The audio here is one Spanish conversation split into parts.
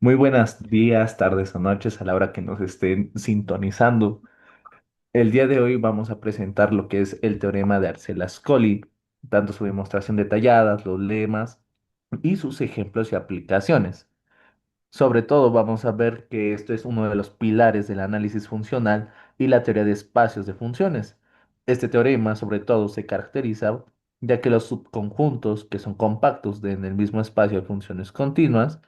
Muy buenos días, tardes o noches a la hora que nos estén sintonizando. El día de hoy vamos a presentar lo que es el teorema de Arcellascoli, tanto su demostración detallada, los lemas y sus ejemplos y aplicaciones. Sobre todo vamos a ver que esto es uno de los pilares del análisis funcional y la teoría de espacios de funciones. Este teorema sobre todo se caracteriza ya que los subconjuntos que son compactos en el mismo espacio de funciones continuas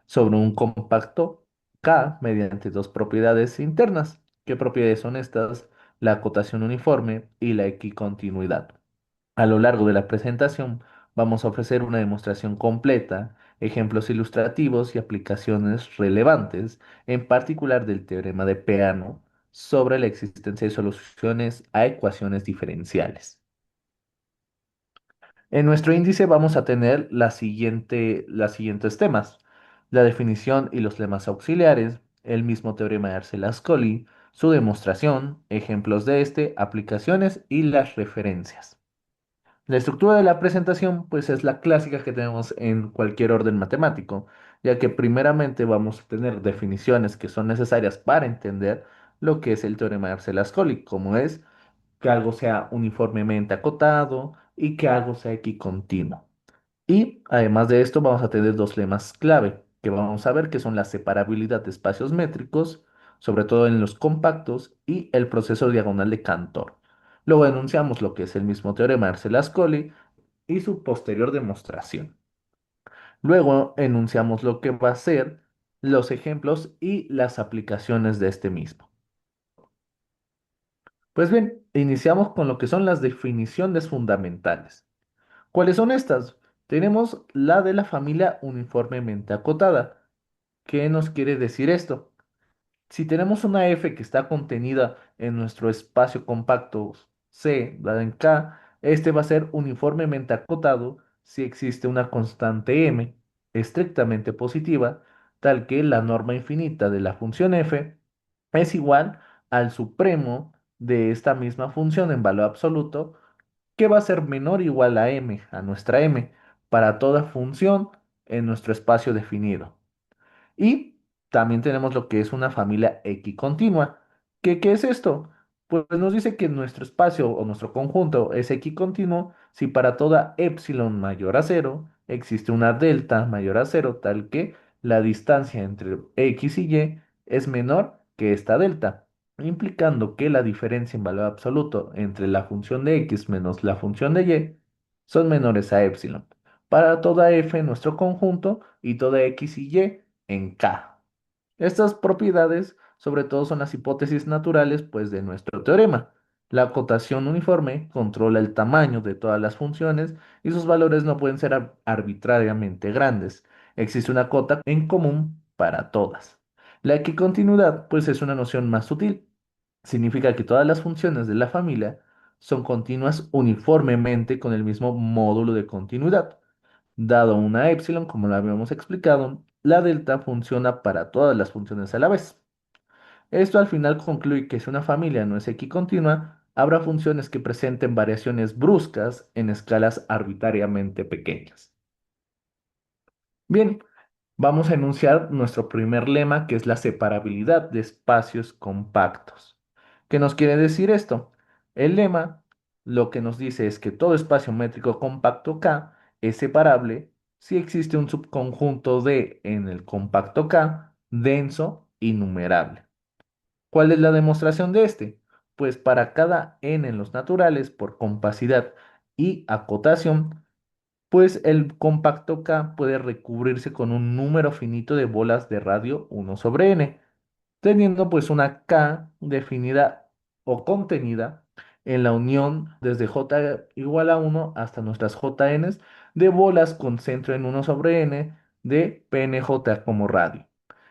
sobre un compacto K mediante dos propiedades internas. ¿Qué propiedades son estas? La acotación uniforme y la equicontinuidad. A lo largo de la presentación vamos a ofrecer una demostración completa, ejemplos ilustrativos y aplicaciones relevantes, en particular del teorema de Peano sobre la existencia de soluciones a ecuaciones diferenciales. En nuestro índice vamos a tener las siguientes temas: la definición y los lemas auxiliares, el mismo teorema de Arcellascoli, su demostración, ejemplos de este, aplicaciones y las referencias. La estructura de la presentación, pues es la clásica que tenemos en cualquier orden matemático, ya que primeramente vamos a tener definiciones que son necesarias para entender lo que es el teorema de Arcellascoli, como es que algo sea uniformemente acotado y que algo sea equicontinuo. Y además de esto vamos a tener dos lemas clave que vamos a ver que son la separabilidad de espacios métricos, sobre todo en los compactos, y el proceso diagonal de Cantor. Luego enunciamos lo que es el mismo teorema de Arcellascoli y su posterior demostración. Luego enunciamos lo que va a ser los ejemplos y las aplicaciones de este mismo. Pues bien, iniciamos con lo que son las definiciones fundamentales. ¿Cuáles son estas? Tenemos la de la familia uniformemente acotada. ¿Qué nos quiere decir esto? Si tenemos una f que está contenida en nuestro espacio compacto C, dada en K, este va a ser uniformemente acotado si existe una constante m estrictamente positiva, tal que la norma infinita de la función f es igual al supremo de esta misma función en valor absoluto, que va a ser menor o igual a m, a nuestra m, para toda función en nuestro espacio definido. Y también tenemos lo que es una familia equicontinua. ¿Qué es esto? Pues nos dice que nuestro espacio o nuestro conjunto es equicontinuo si para toda epsilon mayor a cero existe una delta mayor a cero, tal que la distancia entre x y y es menor que esta delta, implicando que la diferencia en valor absoluto entre la función de x menos la función de y son menores a epsilon. Para toda f en nuestro conjunto y toda x y y en K. Estas propiedades, sobre todo, son las hipótesis naturales, pues, de nuestro teorema. La acotación uniforme controla el tamaño de todas las funciones y sus valores no pueden ser arbitrariamente grandes. Existe una cota en común para todas. La equicontinuidad, pues, es una noción más sutil. Significa que todas las funciones de la familia son continuas uniformemente con el mismo módulo de continuidad. Dado una epsilon, como lo habíamos explicado, la delta funciona para todas las funciones a la vez. Esto al final concluye que si una familia no es equicontinua, habrá funciones que presenten variaciones bruscas en escalas arbitrariamente pequeñas. Bien, vamos a enunciar nuestro primer lema, que es la separabilidad de espacios compactos. ¿Qué nos quiere decir esto? El lema lo que nos dice es que todo espacio métrico compacto K es separable si existe un subconjunto de en el compacto K denso y numerable. ¿Cuál es la demostración de este? Pues para cada n en los naturales por compacidad y acotación, pues el compacto K puede recubrirse con un número finito de bolas de radio 1 sobre n, teniendo pues una K definida o contenida en la unión desde J igual a 1 hasta nuestras JNs de bolas con centro en 1 sobre n de PNJ como radio.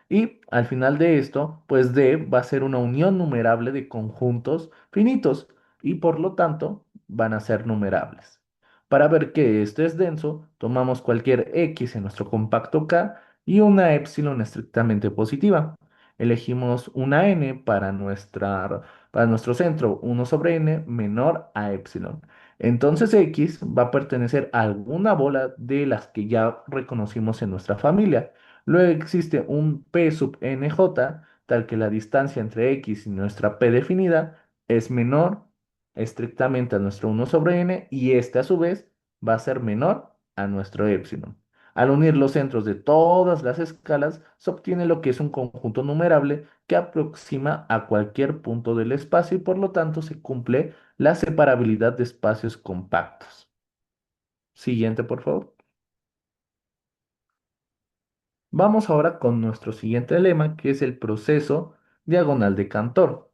Y al final de esto, pues D va a ser una unión numerable de conjuntos finitos y por lo tanto van a ser numerables. Para ver que esto es denso, tomamos cualquier X en nuestro compacto K y una epsilon estrictamente positiva. Elegimos una n para nuestro centro, 1 sobre n menor a epsilon. Entonces X va a pertenecer a alguna bola de las que ya reconocimos en nuestra familia, Luego existe un P sub nj, tal que la distancia entre x y nuestra P definida es menor estrictamente a nuestro 1/n y este a su vez va a ser menor a nuestro épsilon. Al unir los centros de todas las escalas, se obtiene lo que es un conjunto numerable que aproxima a cualquier punto del espacio y por lo tanto se cumple la separabilidad de espacios compactos. Siguiente, por favor. Vamos ahora con nuestro siguiente lema, que es el proceso diagonal de Cantor.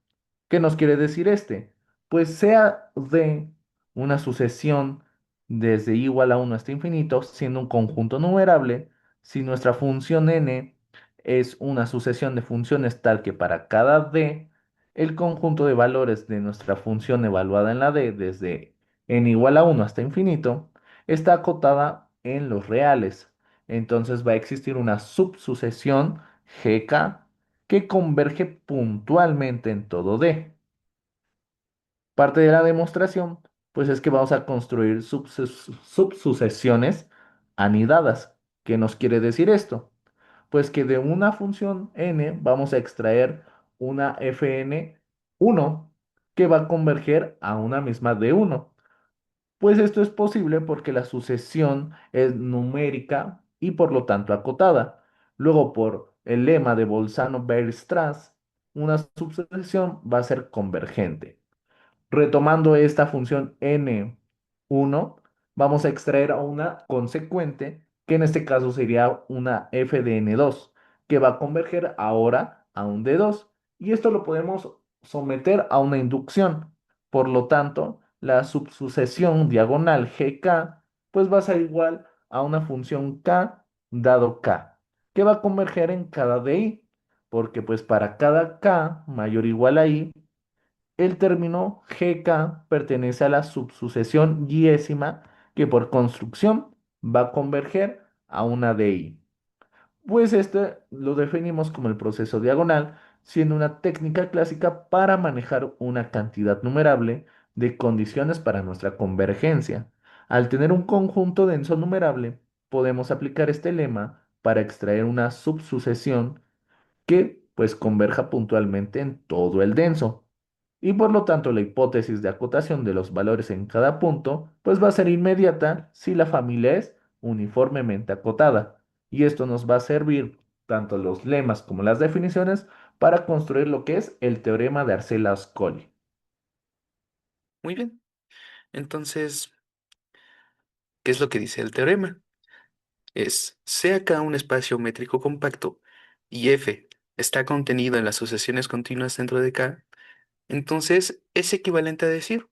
¿Qué nos quiere decir este? Pues sea de una sucesión desde igual a 1 hasta infinito, siendo un conjunto numerable, si nuestra función n es una sucesión de funciones tal que para cada d, el conjunto de valores de nuestra función evaluada en la d desde n igual a 1 hasta infinito está acotada en los reales. Entonces va a existir una subsucesión GK que converge puntualmente en todo D. Parte de la demostración, pues es que vamos a construir subsucesiones anidadas. ¿Qué nos quiere decir esto? Pues que de una función n vamos a extraer una fn1 que va a converger a una misma d1. Pues esto es posible porque la sucesión es numérica y por lo tanto acotada. Luego, por el lema de Bolzano-Weierstrass, una subsucesión va a ser convergente. Retomando esta función n1, vamos a extraer a una consecuente, que en este caso sería una f de n2, que va a converger ahora a un d2. Y esto lo podemos someter a una inducción. Por lo tanto, la subsucesión diagonal gk, pues va a ser igual a una función k dado k, que va a converger en cada di, porque pues para cada k mayor o igual a i, el término GK pertenece a la subsucesión yésima que por construcción va a converger a una DI. Pues este lo definimos como el proceso diagonal, siendo una técnica clásica para manejar una cantidad numerable de condiciones para nuestra convergencia. Al tener un conjunto denso numerable, podemos aplicar este lema para extraer una subsucesión que pues converja puntualmente en todo el denso. Y por lo tanto la hipótesis de acotación de los valores en cada punto pues va a ser inmediata si la familia es uniformemente acotada. Y esto nos va a servir tanto los lemas como las definiciones para construir lo que es el teorema de Arcela-Ascoli. Muy bien. Entonces, ¿qué es lo que dice el teorema? Es, sea K un espacio métrico compacto y F está contenido en las sucesiones continuas dentro de K, entonces es equivalente a decir,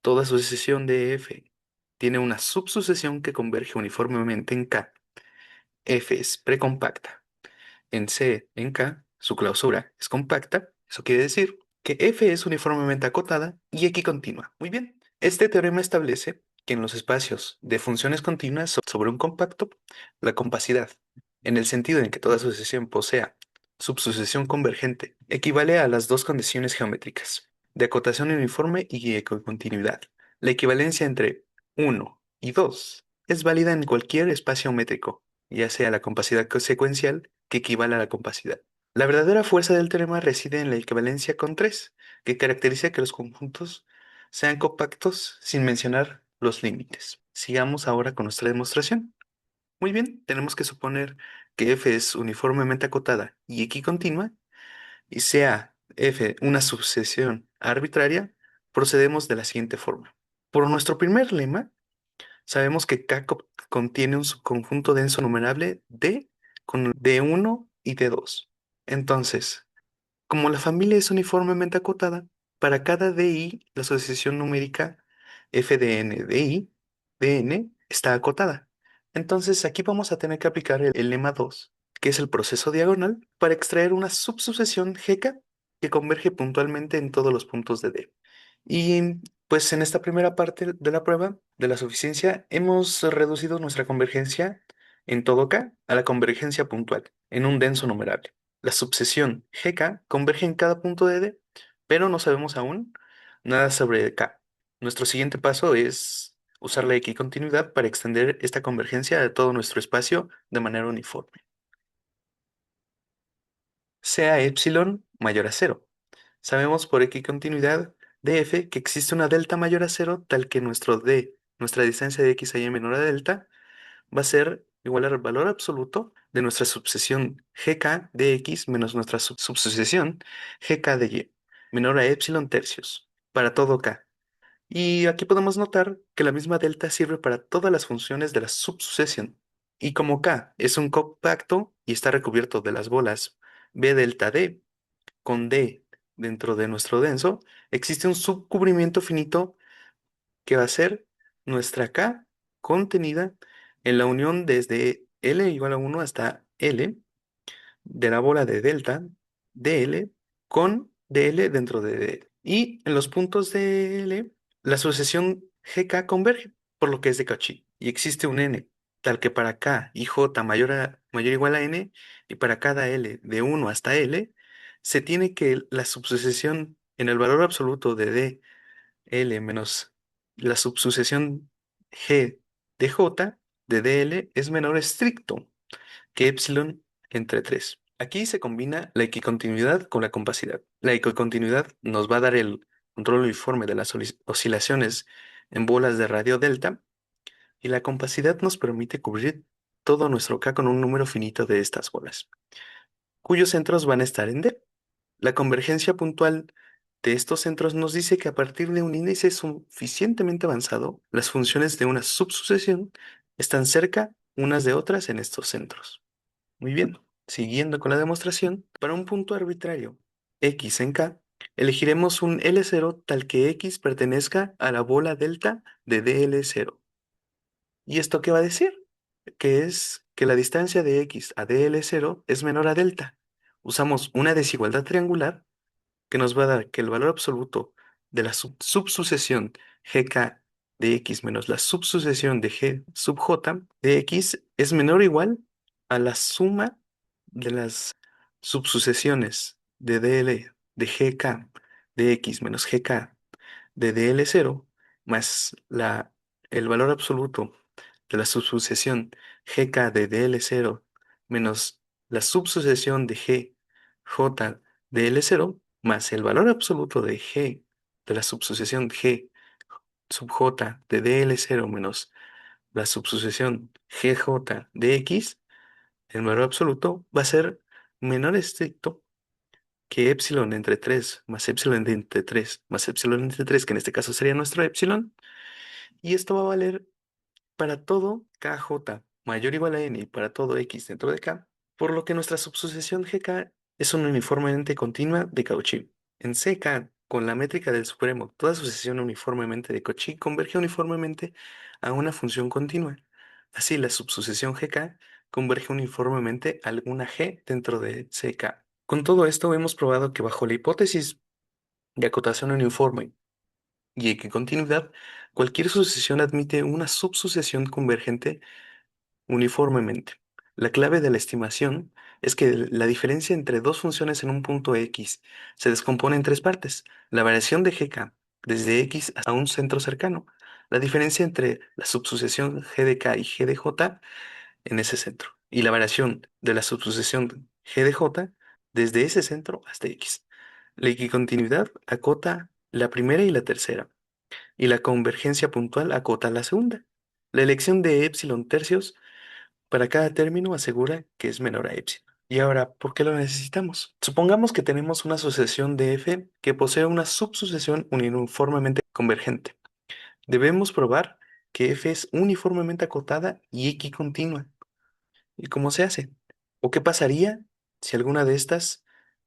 toda sucesión de F tiene una subsucesión que converge uniformemente en K. F es precompacta. En C, en K, su clausura es compacta. Eso quiere decir que F es uniformemente acotada y equicontinua. Muy bien. Este teorema establece que en los espacios de funciones continuas sobre un compacto, la compacidad, en el sentido en que toda sucesión posea subsucesión convergente, equivale a las dos condiciones geométricas, de acotación uniforme y ecocontinuidad. La equivalencia entre uno y 2 es válida en cualquier espacio métrico, ya sea la compacidad secuencial que equivale a la compacidad. La verdadera fuerza del teorema reside en la equivalencia con 3, que caracteriza que los conjuntos sean compactos sin mencionar los límites. Sigamos ahora con nuestra demostración. Muy bien, tenemos que suponer que f es uniformemente acotada y equicontinua, y sea f una sucesión arbitraria, procedemos de la siguiente forma. Por nuestro primer lema, sabemos que K contiene un subconjunto denso numerable D con D1 y D2. Entonces, como la familia es uniformemente acotada, para cada DI la asociación numérica f de n DI dn está acotada. Entonces aquí vamos a tener que aplicar el lema 2, que es el proceso diagonal, para extraer una subsucesión GK que converge puntualmente en todos los puntos de D. Y pues en esta primera parte de la prueba de la suficiencia hemos reducido nuestra convergencia en todo K a la convergencia puntual en un denso numerable. La subsesión GK converge en cada punto de D, pero no sabemos aún nada sobre K. Nuestro siguiente paso es usar la equicontinuidad para extender esta convergencia a todo nuestro espacio de manera uniforme. sea epsilon mayor a cero. Sabemos por equicontinuidad de f que existe una delta mayor a cero tal que nuestra distancia de x a y menor a delta, va a ser igual al valor absoluto de nuestra subsesión gk de x menos nuestra subsucesión gk de y, menor a epsilon tercios, para todo k. Y aquí podemos notar que la misma delta sirve para todas las funciones de la subsucesión. Y como k es un compacto y está recubierto de las bolas b delta d con d dentro de nuestro denso, existe un subcubrimiento finito que va a ser nuestra K contenida en la unión desde L igual a 1 hasta L de la bola de delta dl con dl dentro de dl. Y en los puntos de L, la sucesión GK converge, por lo que es de Cauchy. Y existe un n, tal que para K y J mayor o igual a n, y para cada L de 1 hasta L, se tiene que la subsucesión en el valor absoluto de d L menos la subsucesión G de J de DL es menor estricto que epsilon entre 3. Aquí se combina la equicontinuidad con la compacidad. La equicontinuidad nos va a dar el control uniforme de las oscilaciones en bolas de radio delta y la compacidad nos permite cubrir todo nuestro K con un número finito de estas bolas, cuyos centros van a estar en D. La convergencia puntual de estos centros nos dice que a partir de un índice suficientemente avanzado, las funciones de una subsucesión están cerca unas de otras en estos centros. Muy bien, siguiendo con la demostración, para un punto arbitrario x en K, elegiremos un L0 tal que x pertenezca a la bola delta de DL0. ¿Y esto qué va a decir? Que es que la distancia de x a DL0 es menor a delta. Usamos una desigualdad triangular que nos va a dar que el valor absoluto de la subsucesión gk de x menos la subsucesión de g sub j de x es menor o igual a la suma de las subsucesiones de dl de gk de x menos gk de dl0 más el valor absoluto de la subsucesión gk de dl0 menos la subsucesión de gj de L0 más el valor absoluto de G de la subsucesión G sub J de DL0 menos la subsucesión GJ de X, el valor absoluto va a ser menor estricto que epsilon entre 3 más epsilon de entre 3 más epsilon entre 3, que en este caso sería nuestro epsilon, y esto va a valer para todo kj mayor o igual a n y para todo x dentro de K, por lo que nuestra subsucesión GK es una uniformemente continua de Cauchy. En CK, con la métrica del supremo, toda sucesión uniformemente de Cauchy converge uniformemente a una función continua. Así, la subsucesión GK converge uniformemente a alguna G dentro de CK. Con todo esto, hemos probado que bajo la hipótesis de acotación uniforme y equicontinuidad, cualquier sucesión admite una subsucesión convergente uniformemente. La clave de la estimación es que la diferencia entre dos funciones en un punto X se descompone en tres partes. La variación de GK desde X hasta un centro cercano. La diferencia entre la subsucesión G de K y G de J en ese centro. Y la variación de la subsucesión G de J desde ese centro hasta X. La equicontinuidad acota la primera y la tercera y la convergencia puntual acota la segunda. La elección de epsilon tercios para cada término asegura que es menor a epsilon. Y ahora, ¿por qué lo necesitamos? Supongamos que tenemos una sucesión de f que posee una subsucesión uniformemente convergente. Debemos probar que f es uniformemente acotada y equicontinua. ¿Y cómo se hace? ¿O qué pasaría si alguna de estas,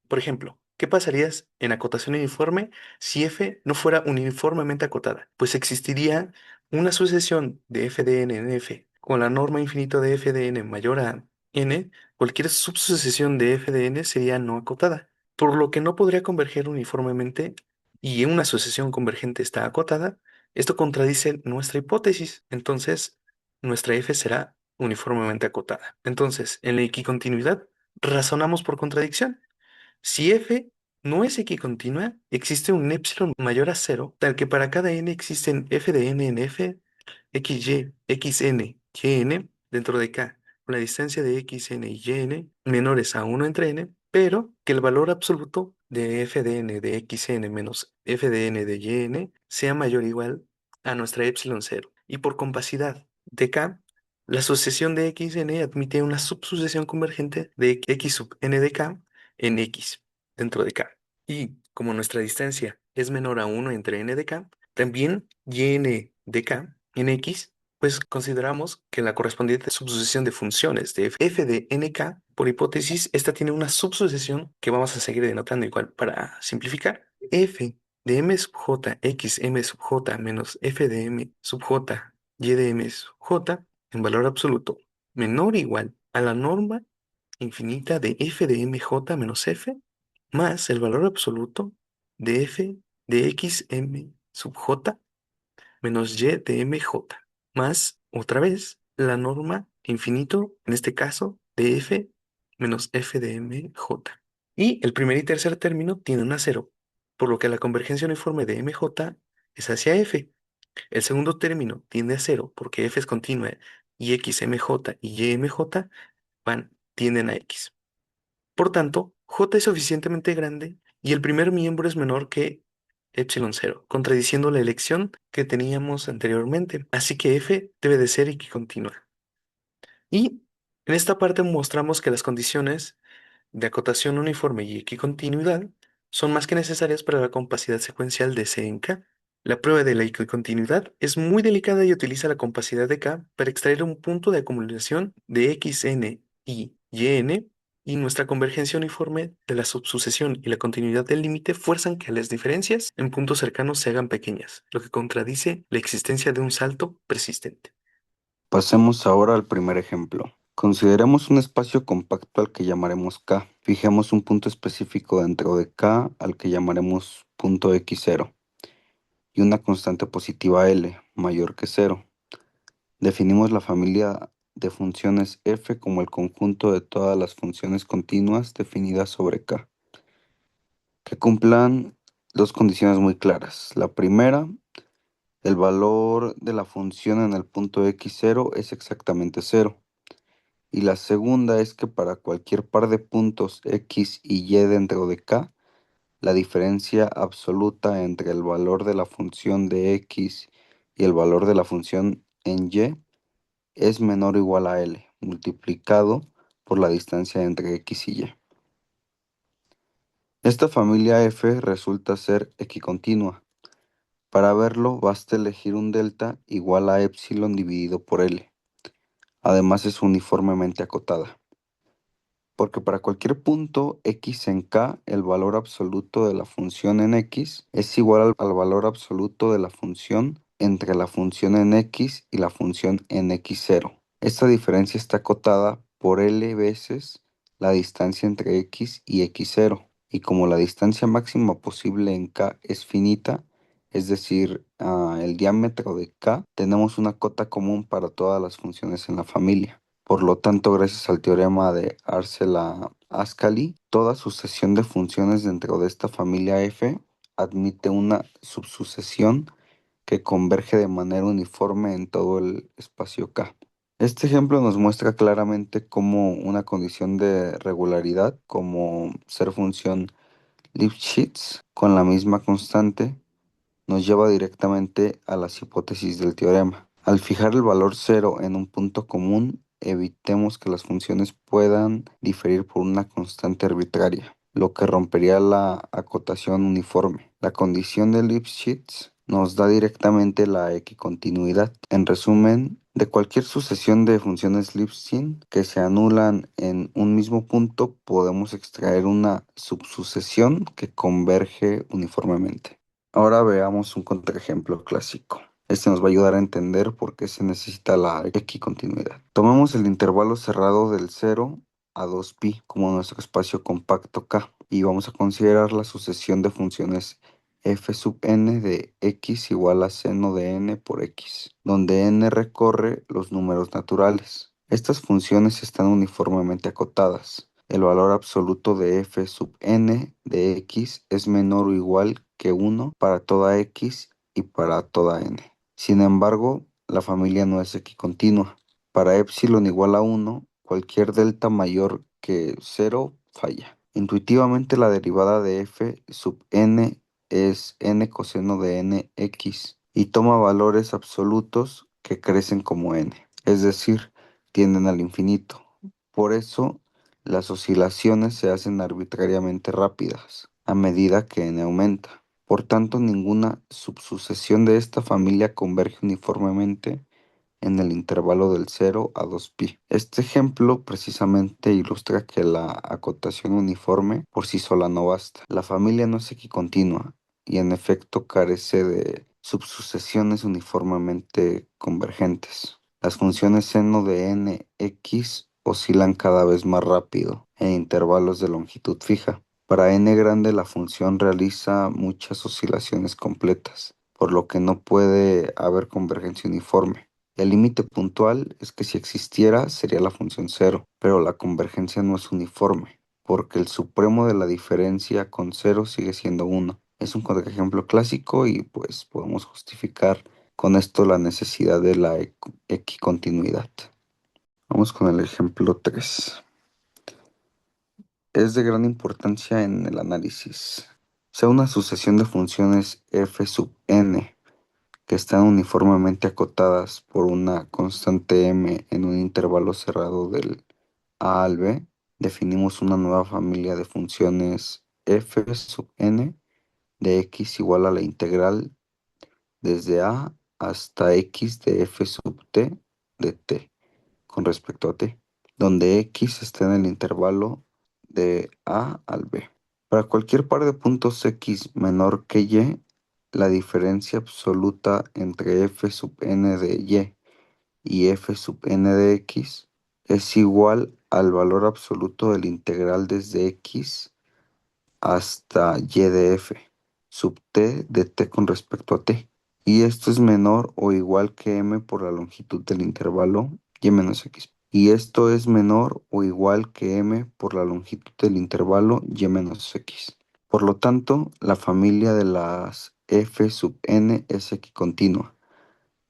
por ejemplo, qué pasaría en acotación uniforme si f no fuera uniformemente acotada? Pues existiría una sucesión de f de n en f con la norma infinita de f de n mayor a n, cualquier subsucesión de f de n sería no acotada, por lo que no podría converger uniformemente y una sucesión convergente está acotada. Esto contradice nuestra hipótesis. Entonces, nuestra f será uniformemente acotada. Entonces, en la equicontinuidad, razonamos por contradicción. Si f no es equicontinua, existe un epsilon mayor a cero, tal que para cada n existen f de n en f, xy, xn, yn dentro de K. con la distancia de x, n y n menores a 1 entre n, pero que el valor absoluto de f de n de x n menos f de n de y n sea mayor o igual a nuestra epsilon cero. Y por compacidad de k, la sucesión de x n admite una subsucesión convergente de x sub n de k en x dentro de k. Y como nuestra distancia es menor a 1 entre n de k, también y n de k en x, pues consideramos que la correspondiente subsucesión de funciones de f de nk, por hipótesis, esta tiene una subsucesión que vamos a seguir denotando igual para simplificar. F de m sub j x m sub j menos f de m sub j y de m sub j en valor absoluto menor o igual a la norma infinita de f de mj menos f más el valor absoluto de f de x m sub j menos y de mj, más otra vez la norma infinito, en este caso, de f menos f de mj. Y el primer y tercer término tienen a cero, por lo que la convergencia uniforme de mj es hacia f. El segundo término tiende a cero porque f es continua y xmj y ymj tienden a x. Por tanto, J es suficientemente grande y el primer miembro es menor que epsilon cero, contradiciendo la elección que teníamos anteriormente. Así que F debe de ser equicontinua. Y en esta parte mostramos que las condiciones de acotación uniforme y equicontinuidad son más que necesarias para la compacidad secuencial de C en K. La prueba de la equicontinuidad es muy delicada y utiliza la compacidad de K para extraer un punto de acumulación de xn y yn, y nuestra convergencia uniforme de la subsucesión y la continuidad del límite fuerzan que las diferencias en puntos cercanos se hagan pequeñas, lo que contradice la existencia de un salto persistente. Pasemos ahora al primer ejemplo. Consideremos un espacio compacto al que llamaremos K. Fijemos un punto específico dentro de K al que llamaremos punto x0 y una constante positiva L mayor que cero. Definimos la familia de funciones f como el conjunto de todas las funciones continuas definidas sobre K, que cumplan dos condiciones muy claras. La primera, el valor de la función en el punto x0 es exactamente cero. Y la segunda es que para cualquier par de puntos x y y dentro de K, la diferencia absoluta entre el valor de la función de x y el valor de la función en y es menor o igual a L, multiplicado por la distancia entre x y y. Esta familia f resulta ser equicontinua. Para verlo, basta elegir un delta igual a epsilon dividido por L. Además, es uniformemente acotada, porque para cualquier punto x en K, el valor absoluto de la función en x es igual al valor absoluto de la función entre la función en x y la función en x0. Esta diferencia está acotada por L veces la distancia entre x y x0. Y como la distancia máxima posible en K es finita, es decir, el diámetro de K, tenemos una cota común para todas las funciones en la familia. Por lo tanto, gracias al teorema de Arcela-Ascali, toda sucesión de funciones dentro de esta familia f admite una subsucesión que converge de manera uniforme en todo el espacio K. Este ejemplo nos muestra claramente cómo una condición de regularidad, como ser función Lipschitz con la misma constante, nos lleva directamente a las hipótesis del teorema. Al fijar el valor cero en un punto común, evitemos que las funciones puedan diferir por una constante arbitraria, lo que rompería la acotación uniforme. La condición de Lipschitz nos da directamente la equicontinuidad. En resumen, de cualquier sucesión de funciones Lipschitz que se anulan en un mismo punto, podemos extraer una subsucesión que converge uniformemente. Ahora veamos un contraejemplo clásico. Este nos va a ayudar a entender por qué se necesita la equicontinuidad. Tomemos el intervalo cerrado del 0 a 2pi como nuestro espacio compacto K y vamos a considerar la sucesión de funciones f sub n de x igual a seno de n por x, donde n recorre los números naturales. Estas funciones están uniformemente acotadas. El valor absoluto de f sub n de x es menor o igual que 1 para toda x y para toda n. Sin embargo, la familia no es equicontinua. Para epsilon igual a 1, Cualquier delta mayor que cero falla. Intuitivamente la derivada de f sub n es n coseno de nx y toma valores absolutos que crecen como n, es decir, tienden al infinito. Por eso, las oscilaciones se hacen arbitrariamente rápidas a medida que n aumenta. Por tanto, ninguna subsucesión de esta familia converge uniformemente en el intervalo del 0 a 2π. Este ejemplo precisamente ilustra que la acotación uniforme por sí sola no basta. La familia no es equicontinua y en efecto carece de subsucesiones uniformemente convergentes. Las funciones seno de nx oscilan cada vez más rápido en intervalos de longitud fija. Para n grande la función realiza muchas oscilaciones completas, por lo que no puede haber convergencia uniforme. El límite puntual es que si existiera sería la función cero, pero la convergencia no es uniforme, porque el supremo de la diferencia con cero sigue siendo uno. Es un contraejemplo clásico y pues podemos justificar con esto la necesidad de la equicontinuidad. Vamos con el ejemplo 3. Es de gran importancia en el análisis. Sea una sucesión de funciones f sub n que están uniformemente acotadas por una constante m en un intervalo cerrado del a al b, definimos una nueva familia de funciones f sub n de x igual a la integral desde a hasta x de f sub t de t con respecto a t, donde x está en el intervalo de a al b. Para cualquier par de puntos x menor que y, la diferencia absoluta entre f sub n de y f sub n de x es igual al valor absoluto del integral desde x hasta y de f sub t de t con respecto a t. Y esto es menor o igual que m por la longitud del intervalo y menos x. Y esto es menor o igual que m por la longitud del intervalo y menos x. Por lo tanto, la familia de las f sub n es equicontinua.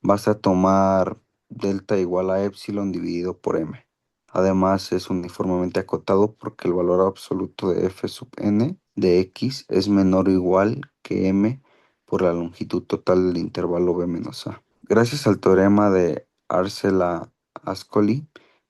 Vas a tomar delta igual a epsilon dividido por m. Además, es uniformemente acotado porque el valor absoluto de f sub n de x es menor o igual que m por la longitud total del intervalo b menos a. Gracias al teorema de Arcela-Ascoli,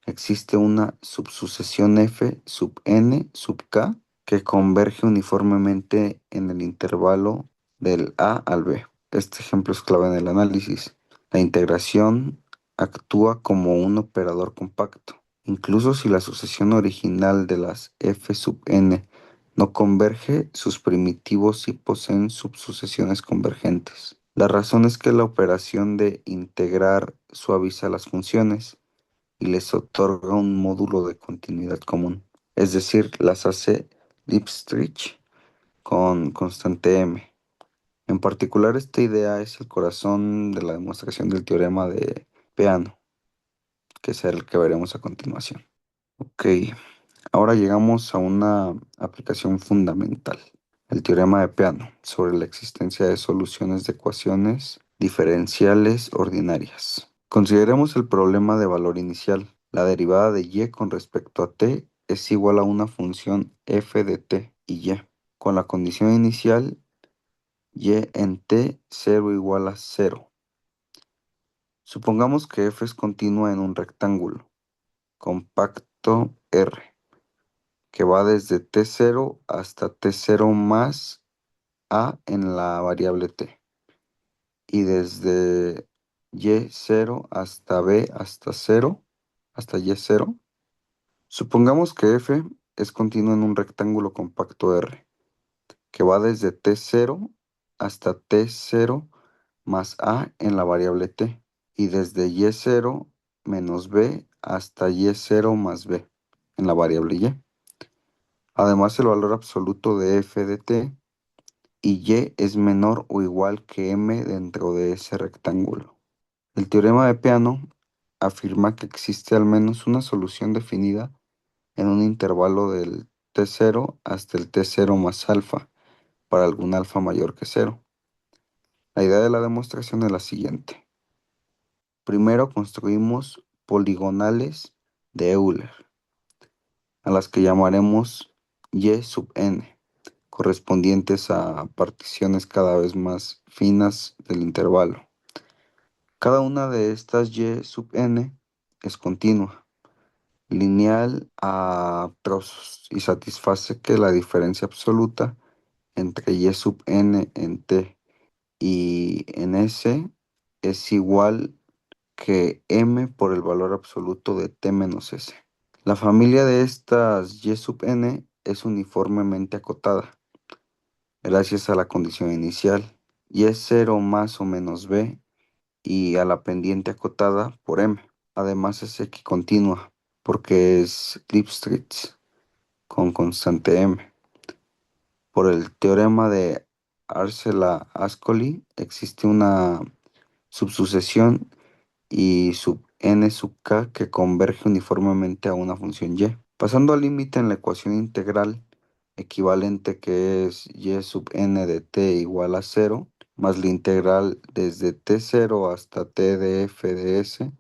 existe una subsucesión f sub n sub k que converge uniformemente en el intervalo del a al b. Este ejemplo es clave en el análisis. La integración actúa como un operador compacto. Incluso si la sucesión original de las f sub n no converge, sus primitivos sí poseen subsucesiones convergentes. La razón es que la operación de integrar suaviza las funciones y les otorga un módulo de continuidad común, es decir, las hace Lipschitz con constante m. En particular, esta idea es el corazón de la demostración del teorema de Peano, que es el que veremos a continuación. Ok, ahora llegamos a una aplicación fundamental, el teorema de Peano, sobre la existencia de soluciones de ecuaciones diferenciales ordinarias. Consideremos el problema de valor inicial. La derivada de y con respecto a t es igual a una función f de t y y. Con la condición inicial, y en t 0 igual a 0. Supongamos que f es continua en un rectángulo compacto R, que va desde t0 hasta t0 más a en la variable t, y desde y0 hasta b hasta 0, hasta y0. Supongamos que f es continua en un rectángulo compacto R, que va desde t0 hasta t0 más a en la variable t, y desde y0 menos b hasta y0 más b en la variable y. Además, el valor absoluto de f de t y y es menor o igual que m dentro de ese rectángulo. El teorema de Peano afirma que existe al menos una solución definida en un intervalo del t0 hasta el t0 más alfa para algún alfa mayor que cero. La idea de la demostración es la siguiente. Primero construimos poligonales de Euler, a las que llamaremos y sub n, correspondientes a particiones cada vez más finas del intervalo. Cada una de estas y sub n es continua, lineal a trozos y satisface que la diferencia absoluta entre y sub n en t y en s es igual que m por el valor absoluto de t menos s. La familia de estas y sub n es uniformemente acotada, gracias a la condición inicial, y es 0 más o menos b, y a la pendiente acotada por m. Además es equicontinua, porque es Lipschitz con constante m. Por el teorema de Arcela-Ascoli existe una subsucesión y sub n sub k que converge uniformemente a una función y. Pasando al límite en la ecuación integral equivalente, que es y sub n de t igual a 0, más la integral desde t0 hasta t de f de s,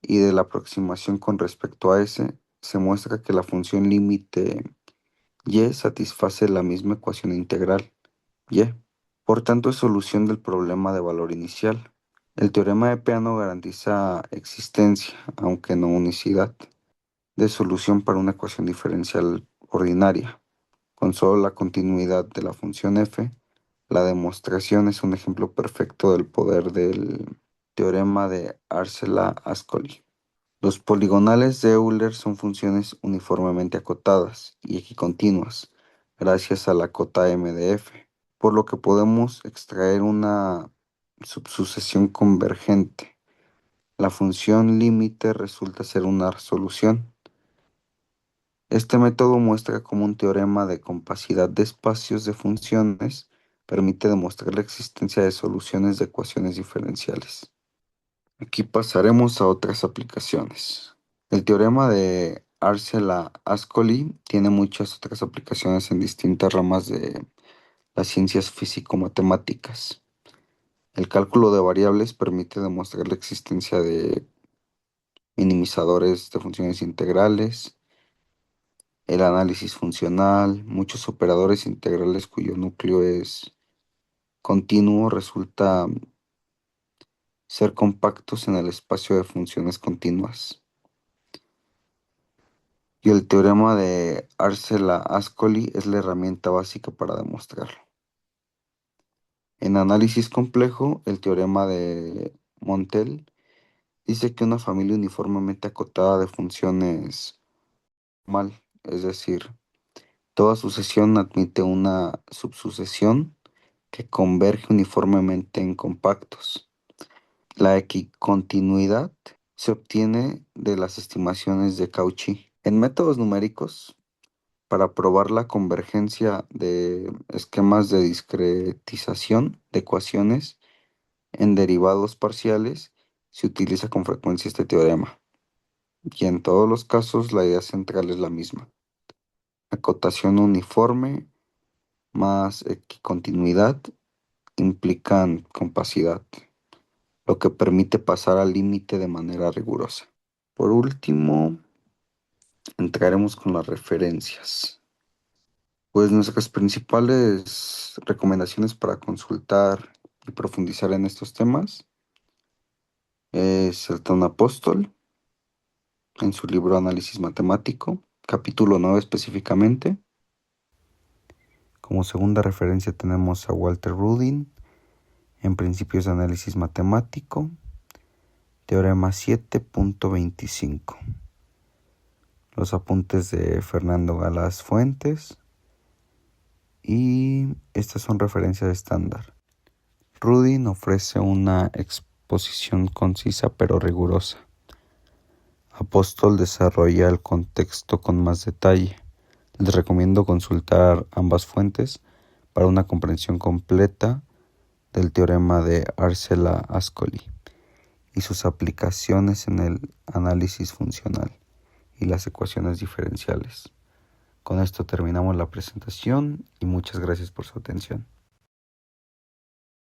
y de la aproximación con respecto a s, se muestra que la función límite y satisface la misma ecuación integral y. Por tanto, es solución del problema de valor inicial. El teorema de Peano garantiza existencia, aunque no unicidad, de solución para una ecuación diferencial ordinaria. Con solo la continuidad de la función f, la demostración es un ejemplo perfecto del poder del teorema de Arcela-Ascoli. Los poligonales de Euler son funciones uniformemente acotadas y equicontinuas, gracias a la cota m de f, por lo que podemos extraer una subsucesión convergente. La función límite resulta ser una solución. Este método muestra cómo un teorema de compacidad de espacios de funciones permite demostrar la existencia de soluciones de ecuaciones diferenciales. Aquí pasaremos a otras aplicaciones. El teorema de Arcela-Ascoli tiene muchas otras aplicaciones en distintas ramas de las ciencias físico-matemáticas. El cálculo de variables permite demostrar la existencia de minimizadores de funciones integrales. El análisis funcional, muchos operadores integrales cuyo núcleo es continuo resulta ser compactos en el espacio de funciones continuas. Y el teorema de Arcela-Ascoli es la herramienta básica para demostrarlo. En análisis complejo, el teorema de Montel dice que una familia uniformemente acotada de funciones normal, es decir, toda sucesión admite una subsucesión que converge uniformemente en compactos. La equicontinuidad se obtiene de las estimaciones de Cauchy. En métodos numéricos, para probar la convergencia de esquemas de discretización de ecuaciones en derivados parciales, se utiliza con frecuencia este teorema. Y en todos los casos la idea central es la misma. Acotación uniforme más equicontinuidad implican compacidad, lo que permite pasar al límite de manera rigurosa. Por último, entraremos con las referencias. Pues nuestras principales recomendaciones para consultar y profundizar en estos temas es el Ton Apóstol en su libro Análisis Matemático, capítulo 9 específicamente. Como segunda referencia tenemos a Walter Rudin en Principios de Análisis Matemático, Teorema 7.25. Los apuntes de Fernando Galás Fuentes, y estas son referencias estándar. Rudin ofrece una exposición concisa pero rigurosa. Apóstol desarrolla el contexto con más detalle. Les recomiendo consultar ambas fuentes para una comprensión completa del teorema de Arcela-Ascoli y sus aplicaciones en el análisis funcional y las ecuaciones diferenciales. Con esto terminamos la presentación y muchas gracias por su atención.